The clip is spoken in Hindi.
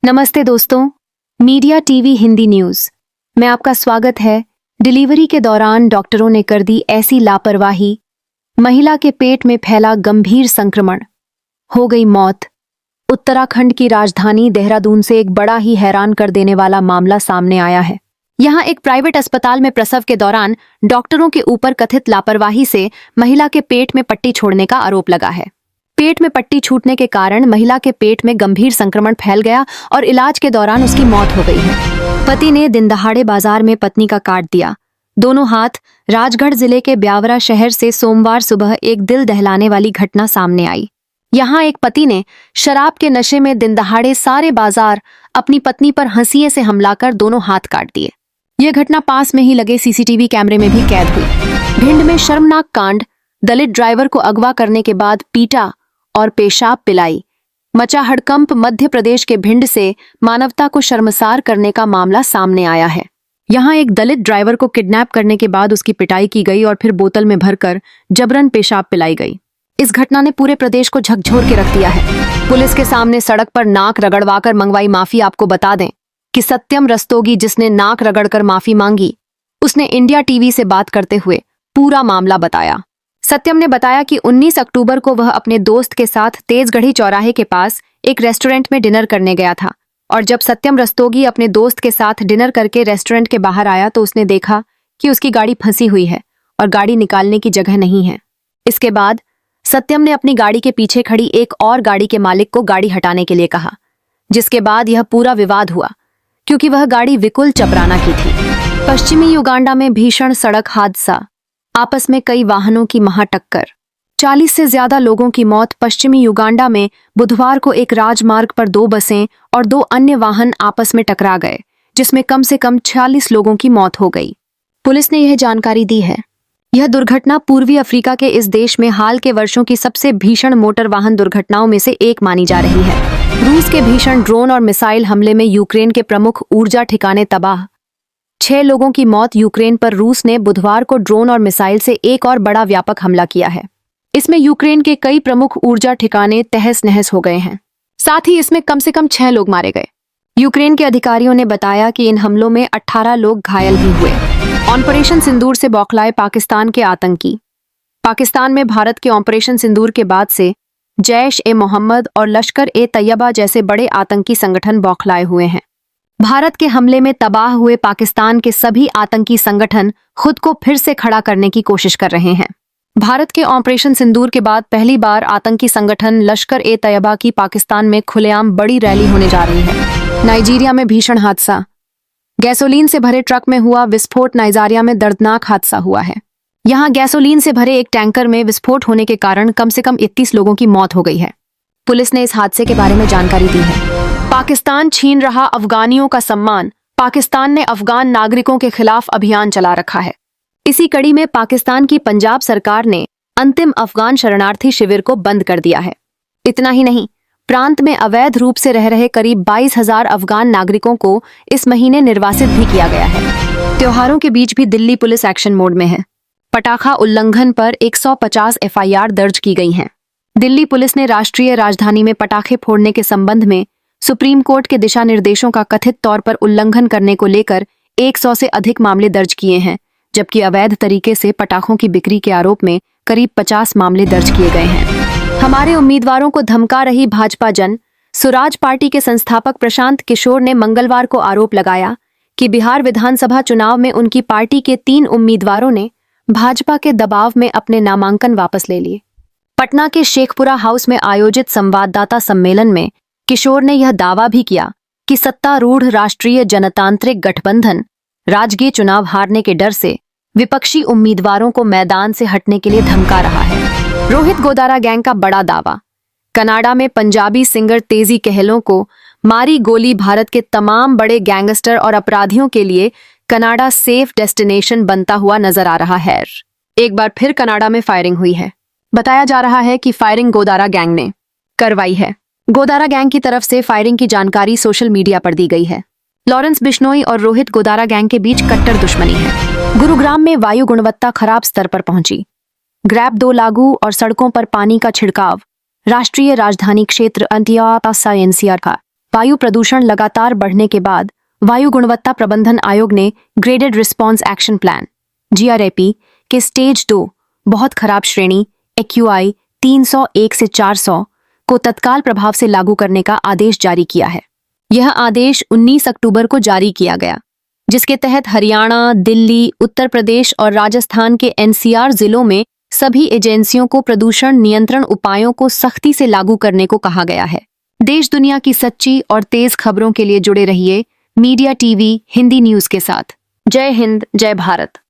नमस्ते दोस्तों, मीडिया टीवी हिंदी न्यूज में आपका स्वागत है। डिलीवरी के दौरान डॉक्टरों ने कर दी ऐसी लापरवाही, महिला के पेट में फैला गंभीर संक्रमण, हो गई मौत। उत्तराखंड की राजधानी देहरादून से एक बड़ा ही हैरान कर देने वाला मामला सामने आया है। यहाँ एक प्राइवेट अस्पताल में प्रसव के दौरान डॉक्टरों के ऊपर कथित लापरवाही से महिला के पेट में पट्टी छोड़ने का आरोप लगा है। पेट में पट्टी छूटने के कारण महिला के पेट में गंभीर संक्रमण फैल गया और इलाज के दौरान उसकी मौत हो गई है। पति ने दिनदहाड़े बाजार में पत्नी का काट दिया। दोनों हाथ। राजगढ़ जिले के ब्यावरा शहर से सोमवार सुबह एक दिल दहलाने वाली घटना सामने आई। यहाँ एक पति ने शराब के नशे में दिनदहाड़े सारे बाजार अपनी पत्नी पर हंसिये से हमला कर दोनों हाथ काट दिए। यह घटना पास में ही लगे सीसीटीवी कैमरे में भी कैद हुई। भिंड में शर्मनाक कांड, दलित ड्राइवर को अगवा करने के बाद पीटा और पेशाब पिलाई। मचा हड़कंप। मध्य प्रदेश के भिंड से मानवता को शर्मसार करने का मामला सामने आया है। यहाँ एक दलित ड्राइवर को किडनैप करने के बाद उसकी पिटाई की गई और फिर बोतल में भरकर जबरन पेशाब पिलाई गई। इस घटना ने पूरे प्रदेश को झकझोर के रख दिया है। पुलिस के सामने सड़क पर नाक रगड़वाकर मंगवाई माफी। आपको बता दें कि सत्यम रस्तोगी, जिसने नाक रगड़कर माफी मांगी, उसने इंडिया टीवी से बात करते हुए पूरा मामला बताया। सत्यम ने बताया कि 19 अक्टूबर को वह अपने दोस्त के साथ तेजगढ़ी चौराहे के पास एक रेस्टोरेंट में डिनर करने गया था और जब सत्यम रस्तोगी अपने दोस्त के साथ डिनर करके रेस्टोरेंट के बाहर आया तो उसने देखा कि उसकी गाड़ी फंसी हुई है और गाड़ी निकालने की जगह नहीं है। इसके बाद सत्यम ने अपनी गाड़ी के पीछे खड़ी एक और गाड़ी के मालिक को गाड़ी हटाने के लिए कहा, जिसके बाद यह पूरा विवाद हुआ क्योंकि वह गाड़ी विकुल चपराना की थी। पश्चिमी युगांडा में भीषण सड़क हादसा, आपस में कई वाहनों की महाटक्कर, 40 से ज्यादा लोगों की मौत। पश्चिमी युगांडा में बुधवार को एक राजमार्ग पर 2 बसें और 2 अन्य वाहन आपस में टकरा गए, जिसमें कम से कम 46 लोगों की मौत हो गई। पुलिस ने यह जानकारी दी है। यह दुर्घटना पूर्वी अफ्रीका के इस देश में हाल के वर्षों की सबसे भीषण मोटर वाहन दुर्घटनाओं में से एक मानी जा रही है। रूस के भीषण ड्रोन और मिसाइल हमले में यूक्रेन के प्रमुख ऊर्जा ठिकाने तबाह, 6 लोगों की मौत। यूक्रेन पर रूस ने बुधवार को ड्रोन और मिसाइल से एक और बड़ा व्यापक हमला किया है। इसमें यूक्रेन के कई प्रमुख ऊर्जा ठिकाने तहस नहस हो गए हैं। साथ ही इसमें कम से कम 6 लोग मारे गए। यूक्रेन के अधिकारियों ने बताया कि इन हमलों में 18 लोग घायल भी हुए। ऑपरेशन सिंदूर से बौखलाए पाकिस्तान के आतंकी। पाकिस्तान में भारत के ऑपरेशन सिंदूर के बाद से जैश-ए-मोहम्मद और लश्कर-ए-तैयबा जैसे बड़े आतंकी संगठन बौखलाए हुए हैं। भारत के हमले में तबाह हुए पाकिस्तान के सभी आतंकी संगठन खुद को फिर से खड़ा करने की कोशिश कर रहे हैं। भारत के ऑपरेशन सिंदूर के बाद पहली बार आतंकी संगठन लश्कर-ए-तैयबा की पाकिस्तान में खुलेआम बड़ी रैली होने जा रही है। नाइजीरिया में भीषण हादसा, गैसोलीन से भरे ट्रक में हुआ विस्फोट। नाइजीरिया में दर्दनाक हादसा हुआ है। यहाँ गैसोलीन से भरे एक टैंकर में विस्फोट होने के कारण कम से कम 31 लोगों की मौत हो गई है। पुलिस ने इस हादसे के बारे में जानकारी दी है। पाकिस्तान छीन रहा अफगानियों का सम्मान। पाकिस्तान ने अफगान नागरिकों के खिलाफ अभियान चला रखा है। इसी कड़ी में पाकिस्तान की पंजाब सरकार ने अंतिम अफगान शरणार्थी शिविर को बंद कर दिया है। इतना ही नहीं, प्रांत में अवैध रूप से रह रहे करीब 22,000 अफगान नागरिकों को इस महीने निर्वासित भी किया गया है। त्योहारों के बीच भी दिल्ली पुलिस एक्शन मोड में है। पटाखा उल्लंघन पर 150 एफआईआर दर्ज की गई हैं। दिल्ली पुलिस ने राष्ट्रीय राजधानी में पटाखे फोड़ने के संबंध में सुप्रीम कोर्ट के दिशा निर्देशों का कथित तौर पर उल्लंघन करने को लेकर 100 से अधिक मामले दर्ज किए हैं, जबकि अवैध तरीके से पटाखों की बिक्री के आरोप में करीब 50 मामले दर्ज किए गए हैं। हमारे उम्मीदवारों को धमका रही भाजपा जन सुराज पार्टी के संस्थापक प्रशांत किशोर ने मंगलवार को आरोप लगाया कि बिहार विधानसभा चुनाव में उनकी पार्टी के 3 उम्मीदवारों ने भाजपा के दबाव में अपने नामांकन वापस ले लिए। पटना के शेखपुरा हाउस में आयोजित संवाददाता सम्मेलन में किशोर ने यह दावा भी किया कि सत्तारूढ़ राष्ट्रीय जनतांत्रिक गठबंधन राजगीर चुनाव हारने के डर से विपक्षी उम्मीदवारों को मैदान से हटने के लिए धमका रहा है। रोहित गोदारा गैंग का बड़ा दावा। कनाडा में पंजाबी सिंगर तेजी कहलों को मारी गोली। भारत के तमाम बड़े गैंगस्टर और अपराधियों के लिए कनाडा सेफ डेस्टिनेशन बनता हुआ नजर आ रहा है। एक बार फिर कनाडा में फायरिंग हुई है। बताया जा रहा है कि फायरिंग गोदारा गैंग ने करवाई है। गोदारा गैंग की तरफ से फायरिंग की जानकारी सोशल मीडिया पर दी गई है। लॉरेंस बिश्नोई और रोहित गोदारा गैंग के बीच कट्टर दुश्मनी है। गुरुग्राम में वायु गुणवत्ता खराब स्तर पर पहुंची। ग्रैब 2 लागू और सड़कों पर पानी का छिड़काव। राष्ट्रीय राजधानी क्षेत्र एनसीआर का वायु प्रदूषण लगातार बढ़ने के बाद वायु गुणवत्ता प्रबंधन आयोग ने graded response action plan GRAP के स्टेज 2 बहुत खराब श्रेणी AQI 301 से 400 को तत्काल प्रभाव से लागू करने का आदेश जारी किया है। यह आदेश 19 अक्टूबर को जारी किया गया, जिसके तहत हरियाणा, दिल्ली, उत्तर प्रदेश और राजस्थान के NCR जिलों में सभी एजेंसियों को प्रदूषण नियंत्रण उपायों को सख्ती से लागू करने को कहा गया है। देश दुनिया की सच्ची और तेज खबरों के लिए जुड़े रहिए मीडिया टीवी हिंदी न्यूज के साथ। जय हिंद, जय भारत।